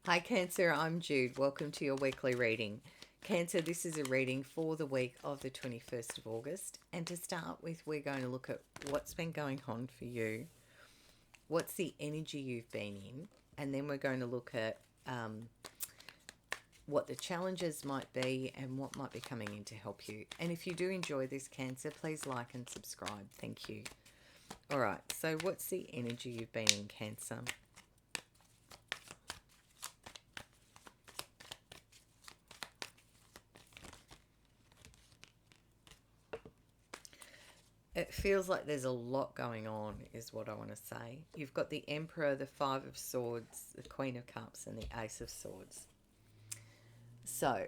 Hi Cancer, I'm Jude. Welcome to your weekly reading. Cancer, this is a reading for the week of the 21st of August. And to start with, we're going to look at what's been going on for you, what's the energy you've been in, and then we're going to look at what the challenges might be and what might be coming in to help you. And if you do enjoy this, Cancer, please like and subscribe. Thank you. All right, so what's the energy you've been in, Cancer? It feels like there's a lot going on, is what I want to say. You've got the Emperor, the Five of Swords, the Queen of Cups, and the Ace of Swords. So,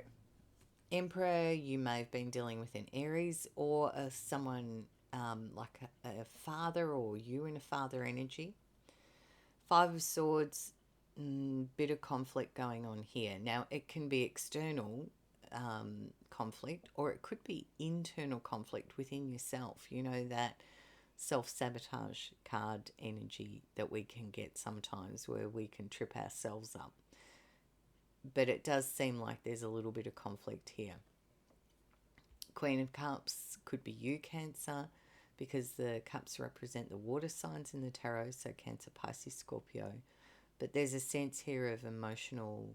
Emperor, you may have been dealing with an Aries or someone like a father, or you in a father energy. Five of Swords, bit of conflict going on here. Now, it can be external conflict, or it could be internal conflict within yourself. You know, that self-sabotage card energy that we can get sometimes, where we can trip ourselves up. But it does seem like there's a little bit of conflict here. Queen of Cups could be you, Cancer, because the cups represent the water signs in the tarot, so Cancer, Pisces, Scorpio. But there's a sense here of emotional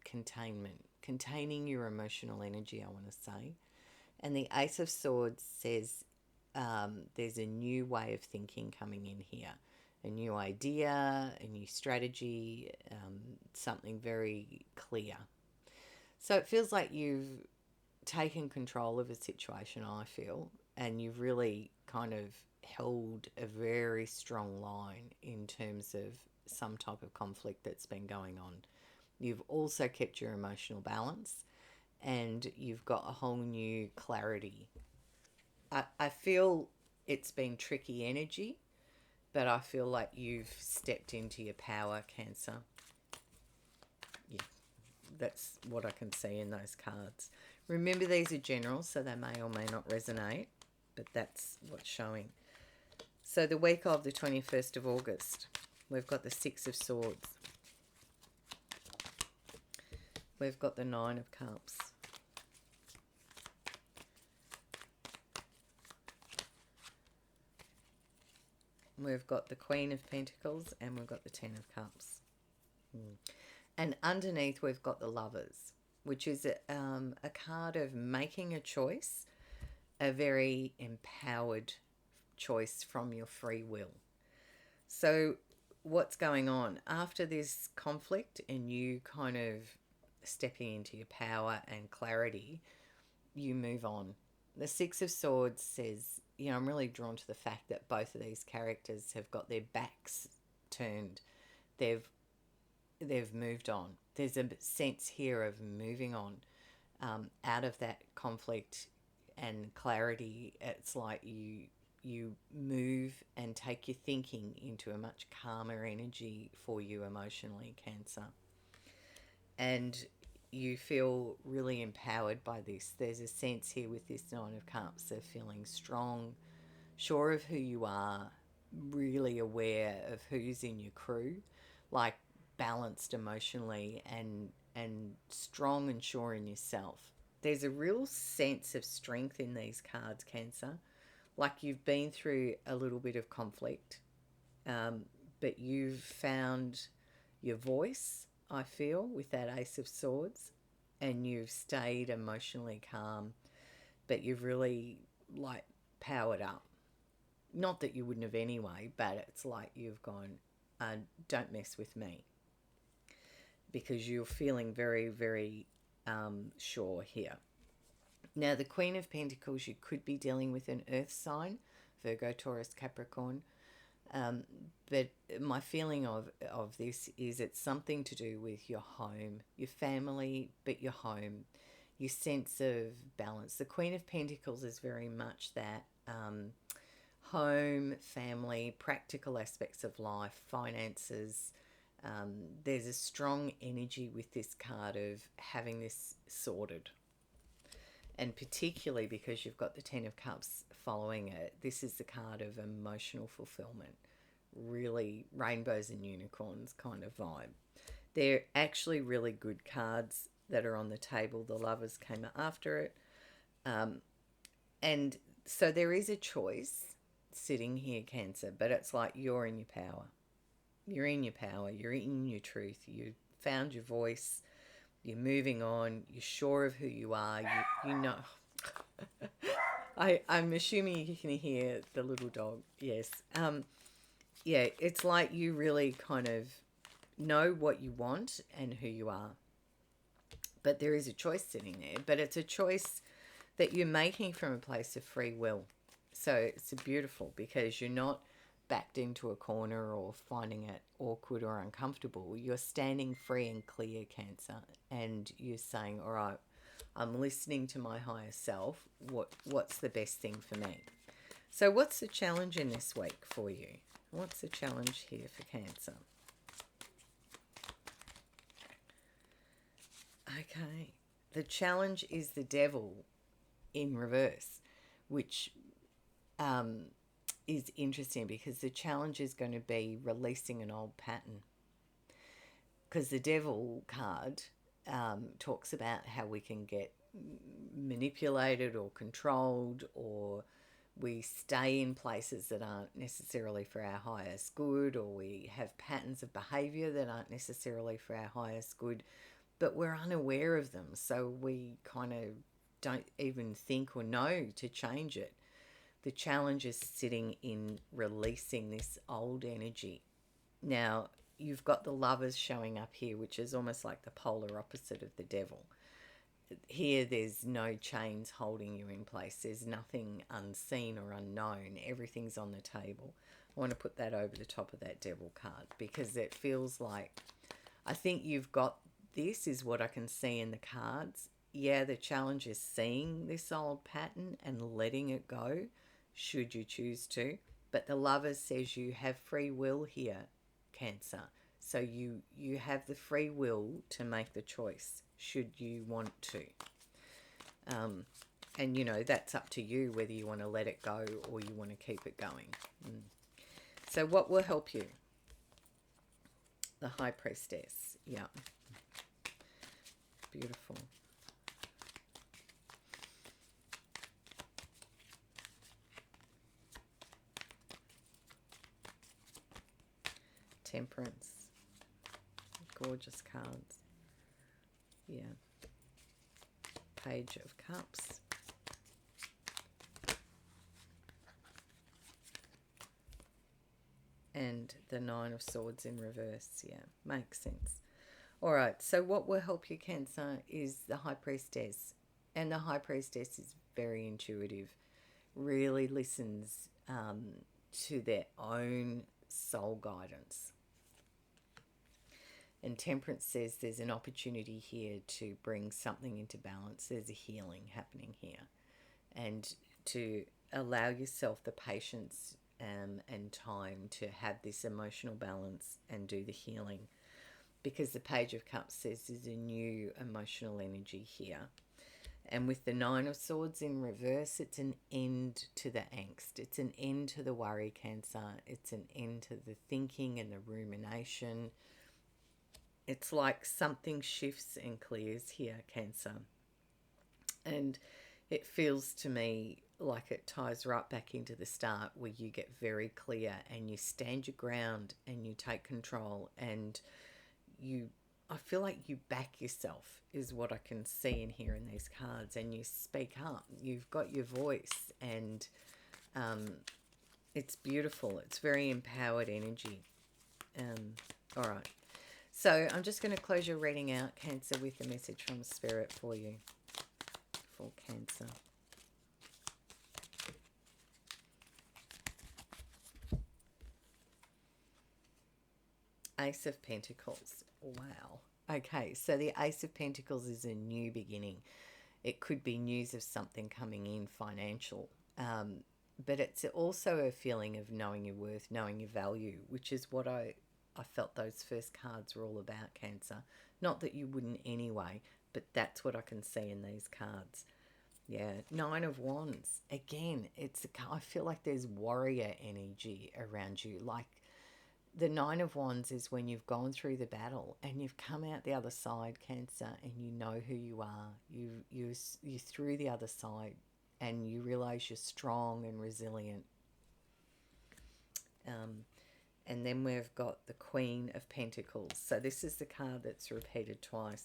containment, containing your emotional energy, I want to say. And the Ace of Swords says there's a new way of thinking coming in here, a new idea, a new strategy, something very clear. So it feels like you've taken control of a situation, I feel, and you've really kind of held a very strong line in terms of some type of conflict that's been going on. You've also kept your emotional balance, and you've got a whole new clarity. I feel it's been tricky energy, but I feel like you've stepped into your power, Cancer. Yeah, that's what I can see in those cards. Remember, these are general, so they may or may not resonate, but that's what's showing. So the week of the 21st of August, we've got the Six of Swords. We've got the Nine of Cups. We've got the Queen of Pentacles, and we've got the Ten of Cups. And underneath we've got the Lovers, which is a card of making a choice, a very empowered choice from your free will. So what's going on after this conflict and you kind of stepping into your power and clarity, you move on. The Six of Swords says, you know, I'm really drawn to the fact that both of these characters have got their backs turned. They've moved on. There's a sense here of moving on out of that conflict and clarity. It's like you move and take your thinking into a much calmer energy for you emotionally, Cancer. And you feel really empowered by this. There's a sense here with this Nine of Cups of feeling strong, sure of who you are, really aware of who's in your crew, like balanced emotionally and strong and sure in yourself. There's a real sense of strength in these cards, Cancer. Like you've been through a little bit of conflict, but you've found your voice, I feel, with that Ace of Swords, and you've stayed emotionally calm, but you've really like powered up. Not that you wouldn't have anyway, but it's like you've gone, don't mess with me, because you're feeling very, very sure here. Now, the Queen of Pentacles, you could be dealing with an earth sign, Virgo, Taurus, Capricorn. But my feeling of this is it's something to do with your home, your family, but your home, your sense of balance. The Queen of Pentacles is very much that home, family, practical aspects of life, finances. There's a strong energy with this card of having this sorted. And particularly because you've got the Ten of Cups following it, this is the card of emotional fulfillment. Really rainbows and unicorns kind of vibe. They're actually really good cards that are on the table. The Lovers came after it. And so there is a choice sitting here, Cancer, but it's like you're in your power. You're in your power. You're in your truth. You found your voice. You're moving on. You're sure of who you are. You know. I'm assuming you can hear the little dog. Yes. Yeah, it's like you really kind of know what you want and who you are. But there is a choice sitting there. But it's a choice that you're making from a place of free will. So it's beautiful because you're not backed into a corner or finding it awkward or uncomfortable. You're standing free and clear, Cancer, and you're saying, all right, I'm listening to my higher self. What's the best thing for me? So what's the challenge in this week for you? What's the challenge here for Cancer? Okay. The challenge is the Devil in reverse, which is interesting because the challenge is going to be releasing an old pattern. Because the Devil card talks about how we can get manipulated or controlled, or we stay in places that aren't necessarily for our highest good, or we have patterns of behaviour that aren't necessarily for our highest good, but we're unaware of them. So we kind of don't even think or know to change it. The challenge is sitting in releasing this old energy. Now, you've got the Lovers showing up here, which is almost like the polar opposite of the Devil. Here, there's no chains holding you in place. There's nothing unseen or unknown. Everything's on the table. I want to put that over the top of that Devil card because it feels like, I think you've got, this is what I can see in the cards. Yeah, the challenge is seeing this old pattern and letting it go, should you choose to. But the Lovers says you have free will here, Cancer. So you have the free will to make the choice, should you want to. And, you know, that's up to you whether you want to let it go or you want to keep it going. So what will help you? The High Priestess. Yeah. Beautiful. Temperance. Gorgeous cards. Yeah. Page of Cups. And the Nine of Swords in reverse. Yeah, makes sense. All right, so what will help you, Cancer, is the High Priestess. And the High Priestess is very intuitive, really listens to their own soul guidance. And Temperance says there's an opportunity here to bring something into balance. There's a healing happening here. And to allow yourself the patience and time to have this emotional balance and do the healing. Because the Page of Cups says there's a new emotional energy here. And with the Nine of Swords in reverse, it's an end to the angst. It's an end to the worry, Cancer. It's an end to the thinking and the rumination. It's like something shifts and clears here, Cancer. And it feels to me like it ties right back into the start where you get very clear and you stand your ground and you take control and I feel like you back yourself is what I can see in here in these cards, and you speak up. You've got your voice, and it's beautiful. It's very empowered energy. All right. So I'm just going to close your reading out, Cancer, with a message from Spirit for you, for Cancer. Ace of Pentacles. Wow. Okay, so the Ace of Pentacles is a new beginning. It could be news of something coming in, financial. But it's also a feeling of knowing your worth, knowing your value, which is what I felt those first cards were all about, Cancer. Not that you wouldn't anyway, but that's what I can see in these cards. Yeah, Nine of Wands. Again, I feel like there's warrior energy around you. Like The Nine of Wands is when you've gone through the battle and you've come out the other side, Cancer, and you know who you are. You're through the other side, and you realize you're strong and resilient. And then we've got the Queen of Pentacles. So this is the card that's repeated twice.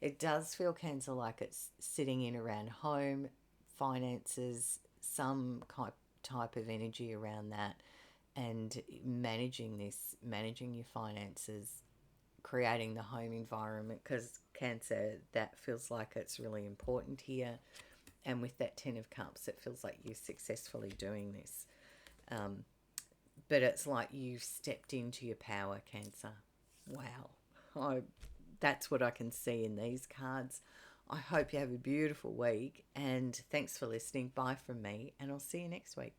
It does feel, Cancer, like it's sitting in around home, finances, some type of energy around that, and managing your finances, creating the home environment, because Cancer, that feels like it's really important here. And with that Ten of Cups, it feels like you're successfully doing this. But it's like you've stepped into your power, Cancer. Wow. That's what I can see in these cards. I hope you have a beautiful week, and thanks for listening. Bye from me, and I'll see you next week.